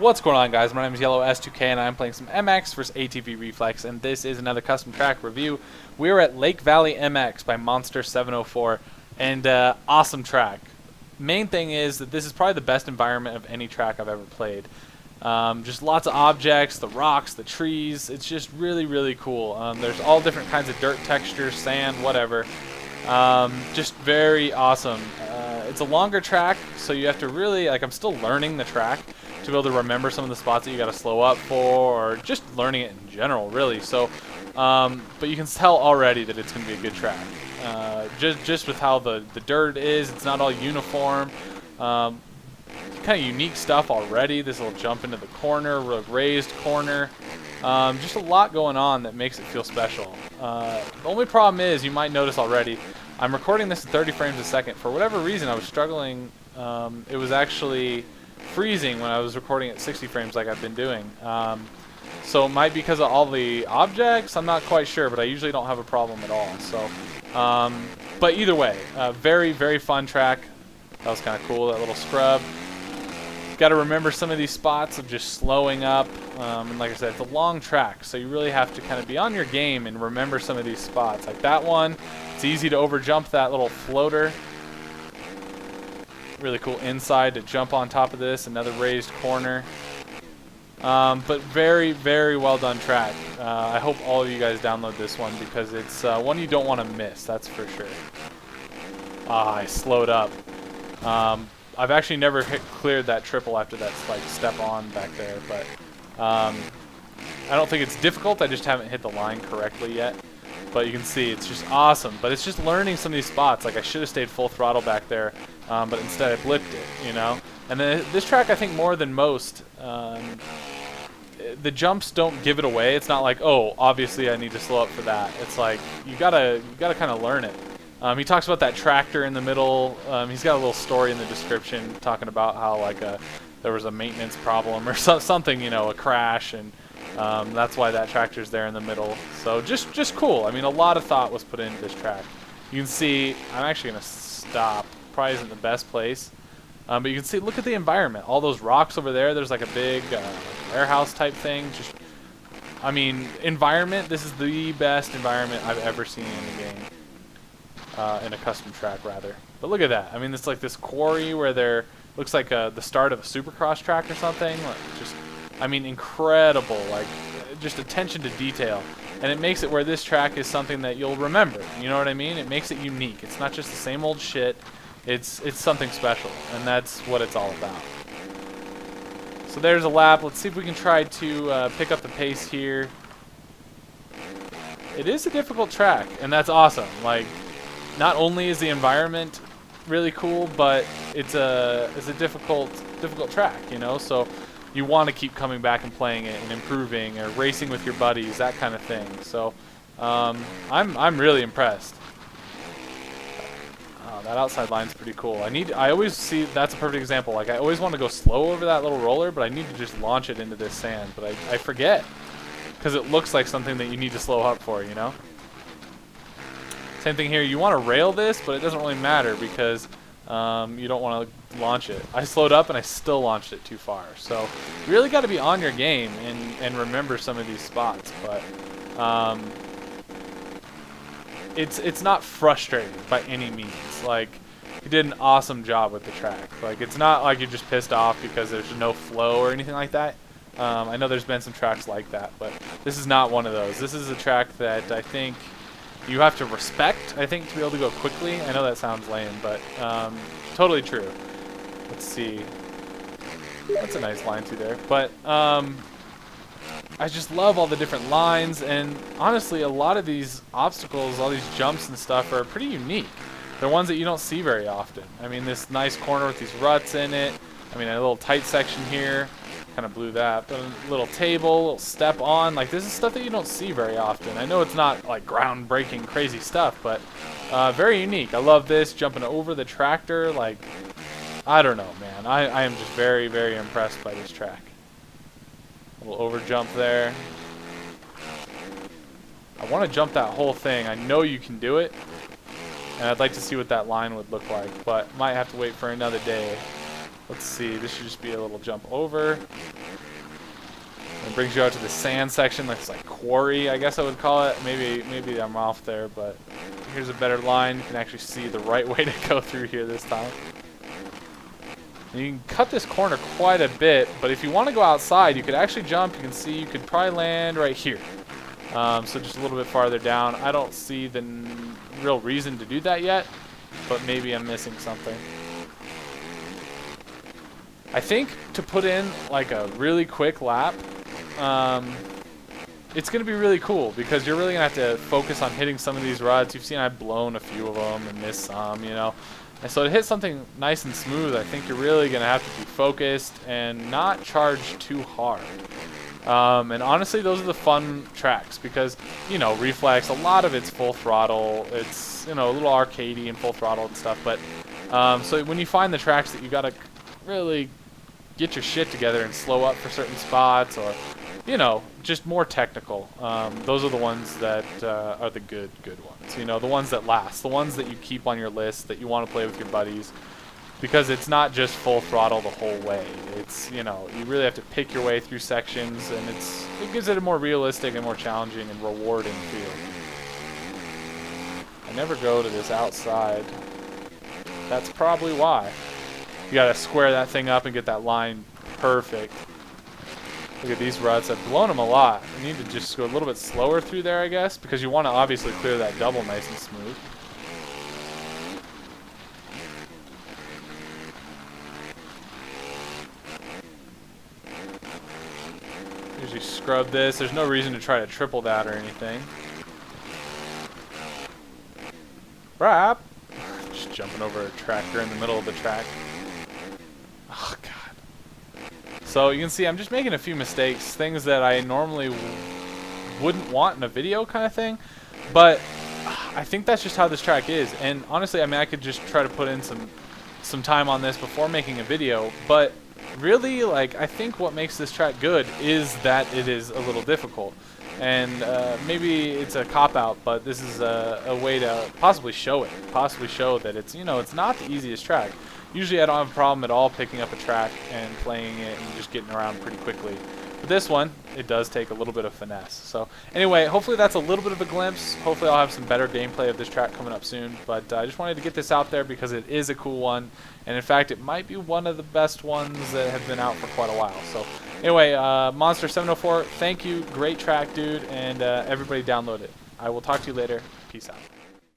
What's going on, guys? My name is Yellow S2K and I'm playing some MX vs ATV Reflex, and this is another custom track review. We're at Lake Valley MX by Monster 704, and awesome track. Main thing is that this is probably the best environment of any track I've ever played. Just lots of objects, the rocks, the trees. It's just really cool. There's all different kinds of dirt textures, sand, whatever. Just very awesome. It's a longer track, so you have to really, I'm still learning the track to be able to remember some of the spots that you got to slow up for, or just learning it in general, really. So, but you can tell already that it's going to be a good track. Just with how the dirt is, it's not all uniform. Kind of unique stuff already. This little jump into the corner, raised corner. Just a lot going on that makes it feel special. The only problem is, you might notice already, I'm recording this at 30 frames a second. For whatever reason, I was struggling. It was actually freezing when I was recording at 60 frames like I've been doing. So it might be because of all the objects. I'm not quite sure, but I usually don't have a problem at all. So, but either way, very fun track. That was kind of cool, that little scrub. Got to remember some of these spots of just slowing up, and like I said, it's a long track, so you really have to kind of be on your game and remember some of these spots. Like that one, it's easy to overjump that little floater. Really cool inside to jump on top of this, another raised corner. But very well done track. I hope all of you guys download this one because it's one you don't want to miss, that's for sure. I slowed up. I've actually never cleared that triple after that step on back there, but I don't think it's difficult. I just haven't hit the line correctly yet. But you can see it's just awesome. But it's just learning some of these spots. Like I should have stayed full throttle back there, but instead I blipped it, you know. And then this track, I think more than most, the jumps don't give it away. It's not like, oh, obviously I need to slow up for that. It's like you gotta kind of learn it. He talks about that tractor in the middle. He's got a little story in the description talking about how there was a maintenance problem or something, you know, a crash, and that's why that tractor's there in the middle. So just cool. I mean, a lot of thought was put into this track. You can see, I'm actually gonna stop. Probably isn't the best place, but you can see. Look at the environment. All those rocks over there. There's like a big warehouse type thing. Just, I mean, environment. This is the best environment I've ever seen in the game. In a custom track, rather. But look at that. I mean, it's like this quarry where there looks like the start of a supercross track or something. Just, I mean, incredible. Like, just attention to detail. And it makes it where this track is something that you'll remember. You know what I mean? It makes it unique. It's not just the same old shit. It's something special, and that's what it's all about. So there's a lap. Let's see if we can try to pick up the pace here. It is a difficult track, and that's awesome. Like, not only is the environment really cool, but it's a difficult track, you know. So you want to keep coming back and playing it and improving or racing with your buddies, that kind of thing. So I'm really impressed. That outside line's pretty cool. I always see that's a perfect example. Like I always want to go slow over that little roller, but I need to just launch it into this sand. But I forget because it looks like something that you need to slow up for, you know. Same thing here. You want to rail this, but it doesn't really matter because you don't want to launch it. I slowed up and I still launched it too far. So you really got to be on your game and remember some of these spots. But it's not frustrating by any means. Like, you did an awesome job with the track. Like, it's not like you're just pissed off because there's no flow or anything like that. I know there's been some tracks like that, but this is not one of those. This is a track that I think you have to respect, I think, to be able to go quickly. I know that sounds lame, but totally true. Let's see. That's a nice line through there. But I just love all the different lines, and honestly, a lot of these obstacles, all these jumps and stuff are pretty unique. They're ones that you don't see very often. I mean, this nice corner with these ruts in it. I mean, a little tight section here. Kind of blew that, but a little table, a little step on. Like, this is stuff that you don't see very often. I know it's not like groundbreaking crazy stuff, but very unique. I love this, jumping over the tractor. Like, I don't know, man. I am just very impressed by this track. A little over jump there. I want to jump that whole thing. I know you can do it, and I'd like to see what that line would look like, but might have to wait for another day. Let's see, this should just be a little jump over. brings you out to the sand section. That's like quarry, I guess I would call it. Maybe I'm off there, but here's a better line. You can actually see the right way to go through here this time. And you can cut this corner quite a bit, but if you want to go outside, you could actually jump. You can see you could probably land right here. So just a little bit farther down. I don't see the real reason to do that yet, but maybe I'm missing something. I think to put in like a really quick lap, it's going to be really cool because you're really going to have to focus on hitting some of these ruts. You've seen I've blown a few of them and missed some, you know. And so to hit something nice and smooth, I think you're really going to have to be focused and not charge too hard. And honestly, those are the fun tracks because, you know, Reflex, a lot of it's full throttle. It's, you know, a little arcadey and full throttle and stuff. But so when you find the tracks that you got to really get your shit together and slow up for certain spots, or, you know, just more technical, those are the ones that are the good ones. You know, the ones that last, the ones that you keep on your list, that you want to play with your buddies. Because it's not just full throttle the whole way. It's, you know, you really have to pick your way through sections, and it gives it a more realistic and more challenging and rewarding feel. I never go to this outside. That's probably why. You gotta square that thing up and get that line perfect. Look at these ruts. I've blown them a lot. I need to just go a little bit slower through there, I guess, because you want to obviously clear that double nice and smooth. Usually scrub this. There's no reason to try to triple that or anything. Brap! Just jumping over a tractor in the middle of the track. Oh, God. So you can see I'm just making a few mistakes. Things that I normally wouldn't want in a video kind of thing. But I think that's just how this track is. And honestly, I mean, I could just try to put in some time on this before making a video. But really, like, I think what makes this track good is that it is a little difficult. And maybe it's a cop-out, but this is a way to possibly show it. Possibly show that it's, you know, it's not the easiest track. Usually I don't have a problem at all picking up a track and playing it and just getting around pretty quickly. But this one, it does take a little bit of finesse. So anyway, hopefully that's a little bit of a glimpse. Hopefully I'll have some better gameplay of this track coming up soon. But I just wanted to get this out there because it is a cool one. And in fact, it might be one of the best ones that have been out for quite a while. So anyway, Monster 704, thank you. Great track, dude. And everybody download it. I will talk to you later. Peace out.